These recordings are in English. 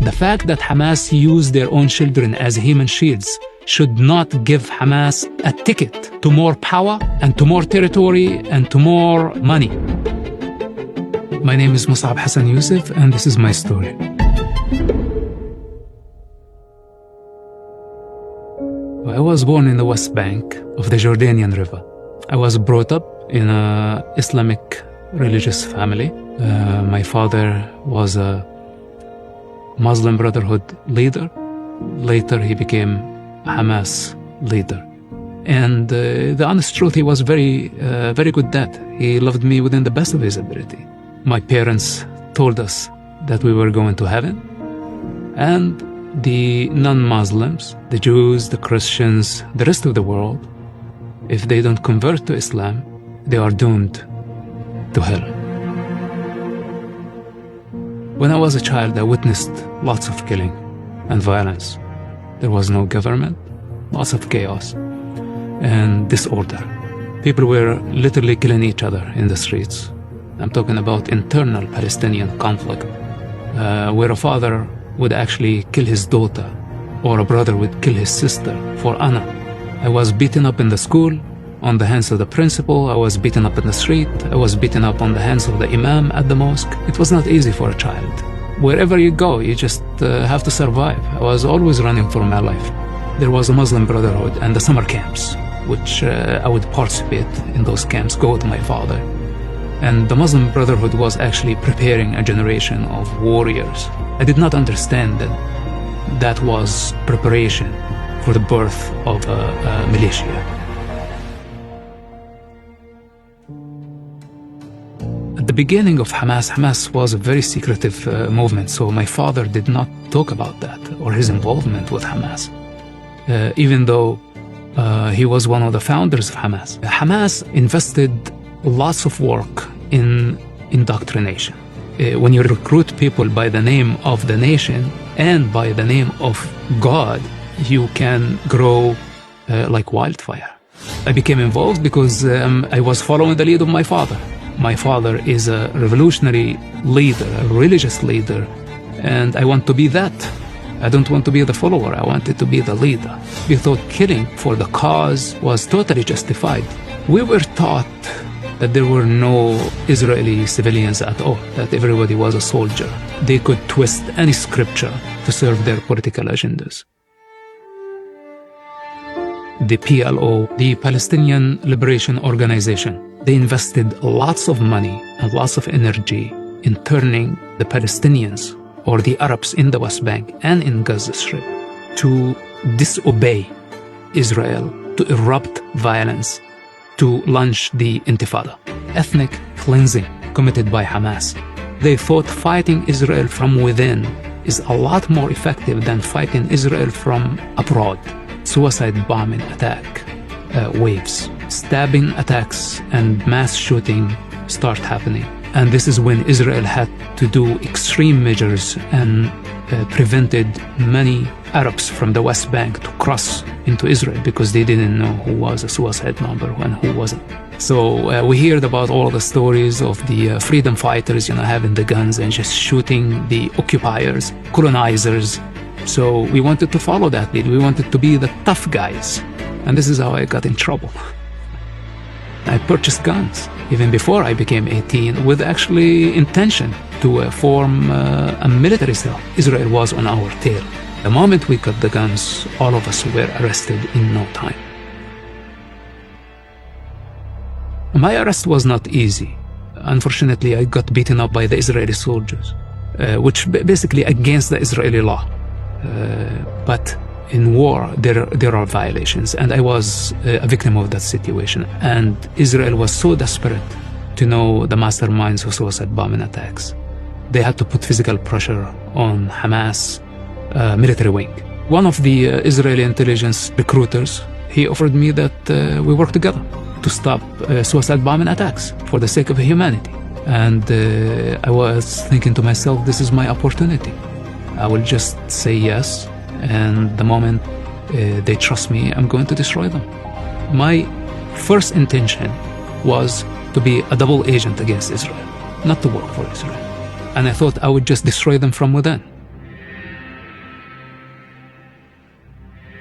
The fact that Hamas used their own children as human shields should not give Hamas a ticket to more power and to more territory and to more money. My name is Musab Hassan Youssef, and this is my story. I was born in the West Bank of the Jordanian River. I was brought up in an Islamic religious family. My father was a Muslim Brotherhood leader. Later, he became a Hamas leader. And the honest truth, he was very good dad. He loved me within the best of his ability. My parents told us that we were going to heaven. And the non-Muslims, the Jews, the Christians, the rest of the world, if they don't convert to Islam, they are doomed to hell. When I was a child, I witnessed lots of killing and violence. There was no government, lots of chaos and disorder. People were literally killing each other in the streets. I'm talking about internal Palestinian conflict, where a father would actually kill his daughter, or a brother would kill his sister for honor. I was beaten up in the school on the hands of the principal. I was beaten up in the street. I was beaten up on the hands of the imam at the mosque. It was not easy for a child. Wherever you go, you just have to survive. I was always running for my life. There was a Muslim Brotherhood and the summer camps, which I would participate in those camps, go with my father. And the Muslim Brotherhood was actually preparing a generation of warriors. I did not understand that that was preparation for the birth of a militia. At the beginning of Hamas was a very secretive movement, so my father did not talk about that or his involvement with Hamas, even though he was one of the founders of Hamas. Hamas invested lots of work in indoctrination. When you recruit people by the name of the nation and by the name of God, you can grow like wildfire. I became involved because I was following the lead of my father. My father is a revolutionary leader, a religious leader, and I want to be that. I don't want to be the follower, I wanted to be the leader. We thought killing for the cause was totally justified. We were taught that there were no Israeli civilians at all, that everybody was a soldier. They could twist any scripture to serve their political agendas. The PLO, the Palestinian Liberation Organization, they invested lots of money and lots of energy in turning the Palestinians or the Arabs in the West Bank and in Gaza Strip to disobey Israel, to erupt violence, to launch the Intifada, ethnic cleansing committed by Hamas. They thought fighting Israel from within is a lot more effective than fighting Israel from abroad. Suicide bombing attack waves, stabbing attacks and mass shooting start happening. And this is when Israel had to do extreme measures and prevented many Arabs from the West Bank to cross into Israel because they didn't know who was a suicide bomber and who wasn't. So we heard about all the stories of the freedom fighters, having the guns and just shooting the occupiers, colonizers. So we wanted to follow that lead. We wanted to be the tough guys. And this is how I got in trouble. I purchased guns even before I became 18 with actually intention to form a military cell. Israel was on our tail. The moment we got the guns, all of us were arrested in no time. My arrest was not easy. Unfortunately, I got beaten up by the Israeli soldiers, which basically against the Israeli law. But in war, there are violations, and I was a victim of that situation. And Israel was so desperate to know the masterminds of suicide bombing attacks. They had to put physical pressure on Hamas military wing. One of the Israeli intelligence recruiters, he offered me that we work together to stop suicide bombing attacks for the sake of humanity. And I was thinking to myself, this is my opportunity. I will just say yes, and the moment they trust me, I'm going to destroy them. My first intention was to be a double agent against Israel, not to work for Israel. and I thought I would just destroy them from within.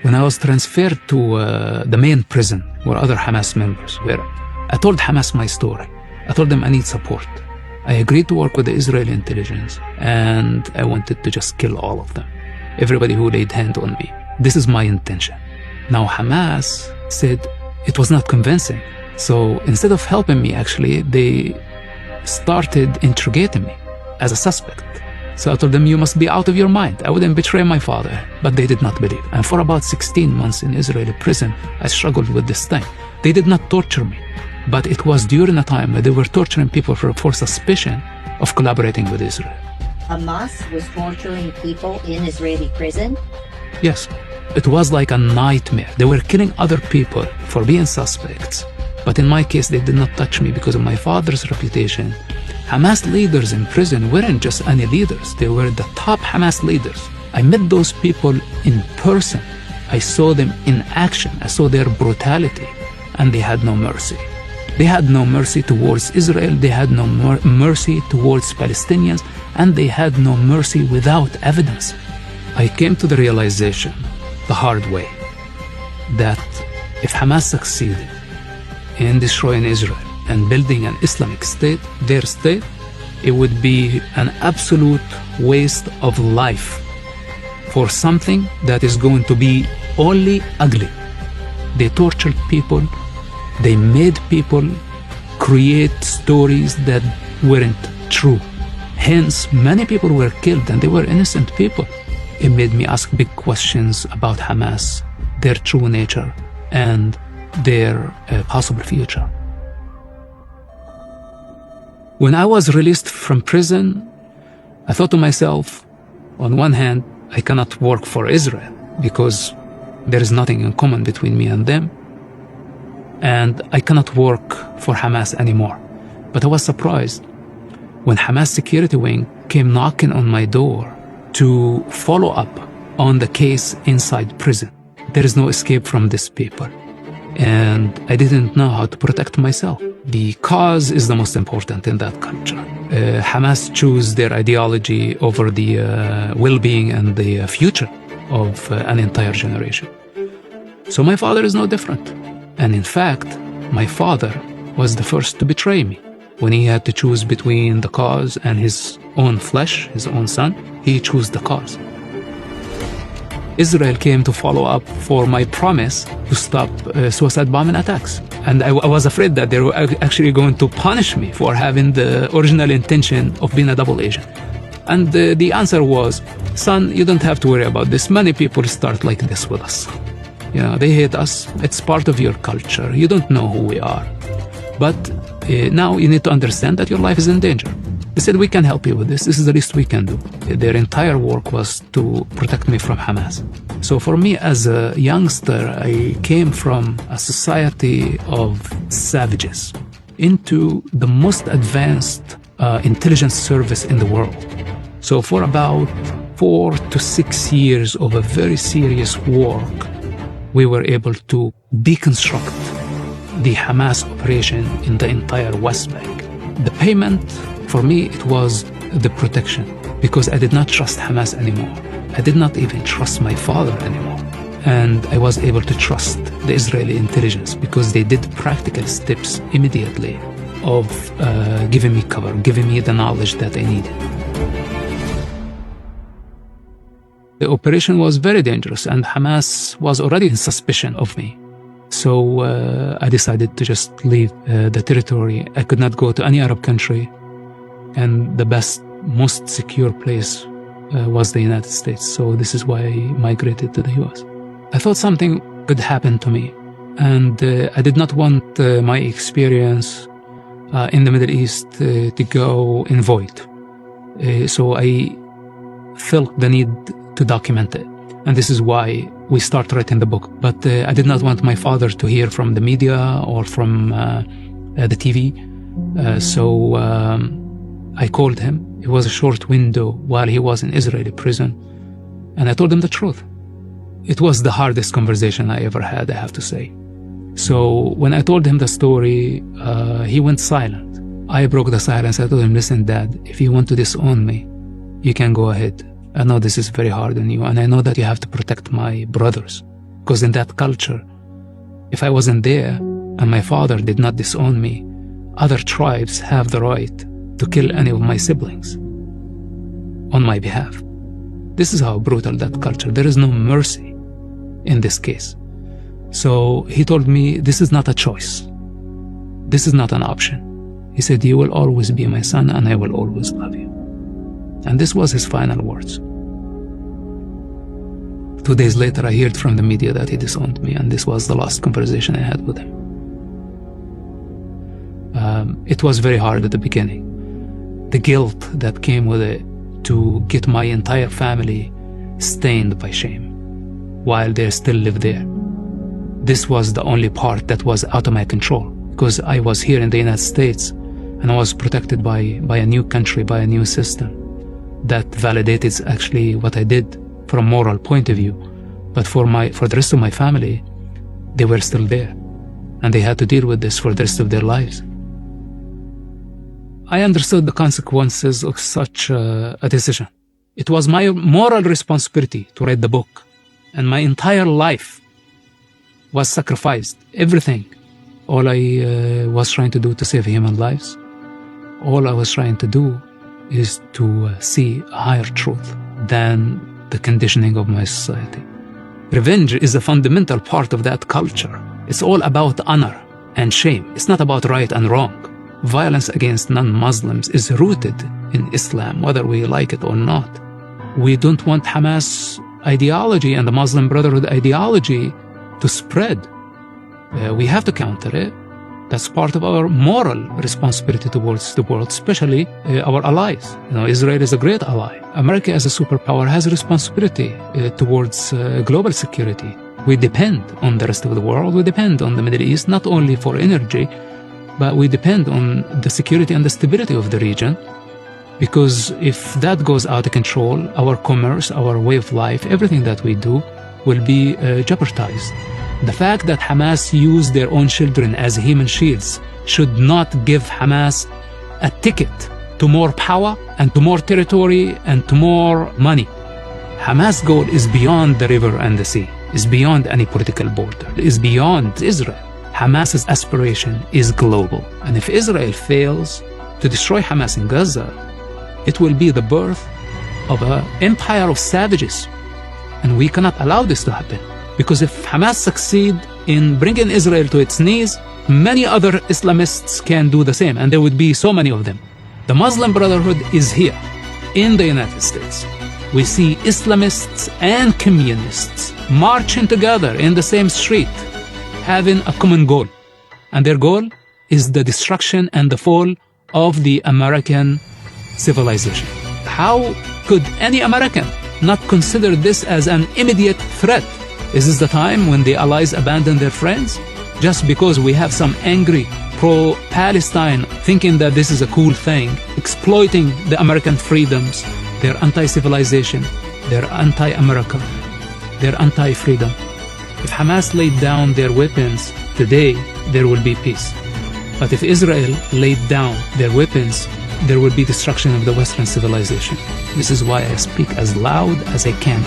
When I was transferred to the main prison where other Hamas members were, I told Hamas my story. I told them I need support. I agreed to work with the Israeli intelligence, and I wanted to just kill all of them, everybody who laid hand on me. This is my intention. Now Hamas said it was not convincing. So instead of helping me, actually, they started interrogating me as a suspect. So I told them, you must be out of your mind. I wouldn't betray my father. But they did not believe. And for about 16 months in Israeli prison, I struggled with this thing. They did not torture me. But it was during a time when they were torturing people for suspicion of collaborating with Israel. Hamas was torturing people in Israeli prison? Yes. It was like a nightmare. They were killing other people for being suspects. But in my case, they did not touch me because of my father's reputation. Hamas leaders in prison weren't just any leaders. They were the top Hamas leaders. I met those people in person. I saw them in action. I saw their brutality, and they had no mercy. They had no mercy towards Israel. They had no mercy towards Palestinians, and they had no mercy without evidence. I came to the realization, the hard way, that if Hamas succeeded in destroying Israel and building an Islamic state, their state, it would be an absolute waste of life for something that is going to be only ugly. They tortured people, they made people create stories that weren't true. Hence, many people were killed and they were innocent people. It made me ask big questions about Hamas, their true nature, and their possible future. When I was released from prison, I thought to myself, on one hand, I cannot work for Israel because there is nothing in common between me and them, and I cannot work for Hamas anymore. But I was surprised when Hamas security wing came knocking on my door to follow up on the case inside prison. There is no escape from these people, and I didn't know how to protect myself. The cause is the most important in that culture. Hamas choose their ideology over the well-being and the future of an entire generation. So my father is no different. And in fact, my father was the first to betray me. When he had to choose between the cause and his own flesh, his own son, he chose the cause. Israel came to follow up for my promise to stop suicide bombing attacks. And I was afraid that they were actually going to punish me for having the original intention of being a double agent. And the answer was, son, you don't have to worry about this. Many people start like this with us. You know, they hate us. It's part of your culture. You don't know who we are. But now you need to understand that your life is in danger. They said, we can help you with this. This is the least we can do. Their entire work was to protect me from Hamas. So for me as a youngster, I came from a society of savages into the most advanced intelligence service in the world. So for about 4 to 6 years of a very serious work, we were able to deconstruct the Hamas operation in the entire West Bank. The payment, for me, it was the protection, because I did not trust Hamas anymore. I did not even trust my father anymore. And I was able to trust the Israeli intelligence because they did practical steps immediately of giving me cover, giving me the knowledge that I needed. The operation was very dangerous, and Hamas was already in suspicion of me. So I decided to just leave the territory. I could not go to any Arab country, and the best, most secure place was the United States. So this is why I migrated to the US. I thought something could happen to me, and I did not want my experience in the Middle East to go in void. So I felt the need to document it. And this is why we start writing the book. But I did not want my father to hear from the media or from the TV. So I called him. It was a short window while he was in Israeli prison. And I told him the truth. It was the hardest conversation I ever had, I have to say. So when I told him the story, he went silent. I broke the silence. I told him, listen, Dad, if you want to disown me, you can go ahead. I know this is very hard on you, and I know that you have to protect my brothers. Because in that culture, if I wasn't there and my father did not disown me, other tribes have the right to kill any of my siblings on my behalf. This is how brutal that culture. There is no mercy in this case. So he told me, this is not a choice. This is not an option. He said, you will always be my son and I will always love you. And this was his final words. 2 days later, I heard from the media that he disowned me, and this was the last conversation I had with him. It was very hard at the beginning. The guilt that came with it to get my entire family stained by shame while they still live there. This was the only part that was out of my control, because I was here in the United States and I was protected by a new country, by a new system that validated actually what I did from a moral point of view. But for the rest of my family, they were still there and they had to deal with this for the rest of their lives. I understood the consequences of such a decision. It was my moral responsibility to write the book, and my entire life was sacrificed, everything. All I was trying to do to save human lives, all I was trying to do is to see a higher truth than the conditioning of my society. Revenge is a fundamental part of that culture. It's all about honor and shame. It's not about right and wrong. Violence against non-Muslims is rooted in Islam, whether we like it or not. We don't want Hamas ideology and the Muslim Brotherhood ideology to spread. We have to counter it. That's part of our moral responsibility towards the world, especially our allies. Israel is a great ally. America as a superpower has a responsibility towards global security. We depend on the rest of the world. We depend on the Middle East, not only for energy, but we depend on the security and the stability of the region. Because if that goes out of control, our commerce, our way of life, everything that we do will be jeopardized. The fact that Hamas used their own children as human shields should not give Hamas a ticket to more power and to more territory and to more money. Hamas' goal is beyond the river and the sea, is beyond any political border, is beyond Israel. Hamas's aspiration is global. And if Israel fails to destroy Hamas in Gaza, it will be the birth of an empire of savages. And we cannot allow this to happen. Because if Hamas succeed in bringing Israel to its knees, many other Islamists can do the same, and there would be so many of them. The Muslim Brotherhood is here in the United States. We see Islamists and communists marching together in the same street, having a common goal. And their goal is the destruction and the fall of the American civilization. How could any American not consider this as an immediate threat? Is this the time when the allies abandon their friends? Just because we have some angry pro-Palestine thinking that this is a cool thing, exploiting the American freedoms, their anti-civilization, their anti-America, their anti-freedom. If Hamas laid down their weapons today, there will be peace. But if Israel laid down their weapons, there will be destruction of the Western civilization. This is why I speak as loud as I can.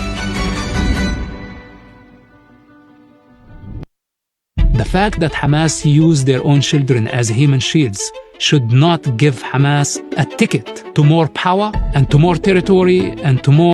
The fact that Hamas used their own children as human shields should not give Hamas a ticket to more power and to more territory and to more